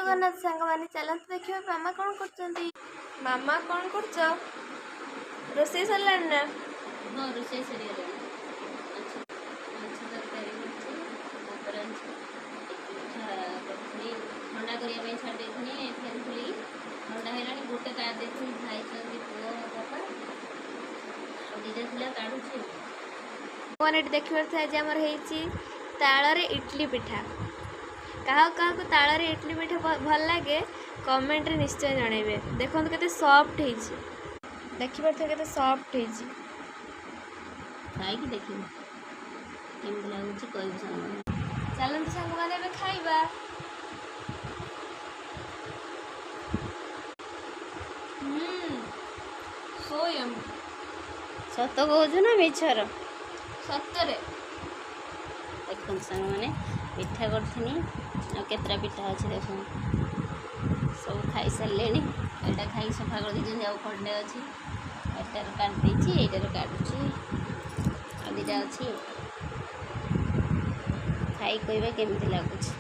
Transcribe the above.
ଜଗନ୍ନାଥ ସାଙ୍ଗମାନେ ଚାଲନ୍ତୁ ଦେଖିବା ମାମା କ'ଣ କରୁଛନ୍ତି। ମାମା କ'ଣ କରୁଛ? ରୋଷେଇ ସରିଲାଣି ନା? ହଁ ରୋଷେଇ ସରିଗଲାଣି। ମାଛ ତରକାରୀ କରିଛି, ଭାତ ରାନ୍ଧିଛି, ପିଠା କରିଥିଲି, ଥଣ୍ଡା କରିବା ପାଇଁ ଛାଡ଼ି ଦେଇଥିଲି, ଫେରୁଥିଲି ଥଣ୍ଡା ହେଲାଣି। ଗୋଟେ କାଢ଼ି ଦେଇଥିଲି, ଖାଇଛନ୍ତି ପୁଅ ବାପା, ଆଉ ଦୁଇଟା ଥିଲା କାଢ଼ୁଛି। ମାନେ ଏଠି ଦେଖିପାରୁଥିବେ ଆଜି ଆମର ହେଇଛି ତାଳରେ ଇଡଲି ପିଠା। କାହାକୁ କାହାକୁ ତାଳରେ ଇଡଲି ପିଠା ଭଲ ଲାଗେ କମେଣ୍ଟରେ ନିଶ୍ଚୟ ଜଣାଇବେ। ଦେଖନ୍ତୁ କେତେ ସଫ୍ଟ ହେଇଛି, ଦେଖିପାରୁଥିବେ କେତେ ସଫ୍ଟ ହେଇଛି। ଖାଇକି ଦେଖିବୁ କେମିତି ଲାଗୁଛି କହିବୁ ସାଙ୍ଗମାନେ। ଚାଲନ୍ତୁ ସାଙ୍ଗମାନେ ଏବେ ଖାଇବା। ସତ କହୁଛୁ ନା ମିଛର? ସତରେ। ଦେଖନ୍ତୁ ସାଙ୍ଗମାନେ ପିଠା କରିଥିନି, ଆଉ କେତେଟା ପିଠା ଅଛି ଦେଖନ୍ତୁ, ସବୁ ଖାଇସାରିଲେଣି। ଏଇଟା ଖାଇକି ସଫା କରିଦେଇଛନ୍ତି, ଆଉ ଖଣ୍ଡେ ଅଛି, ଏଇଟାରୁ କାଟି ଦେଇଛି, ଏଇଟାରୁ କାଟୁଛି, ଆଉ ଦୁଇଟା ଅଛି। ଖାଇ କହିବା କେମିତି ଲାଗୁଛି।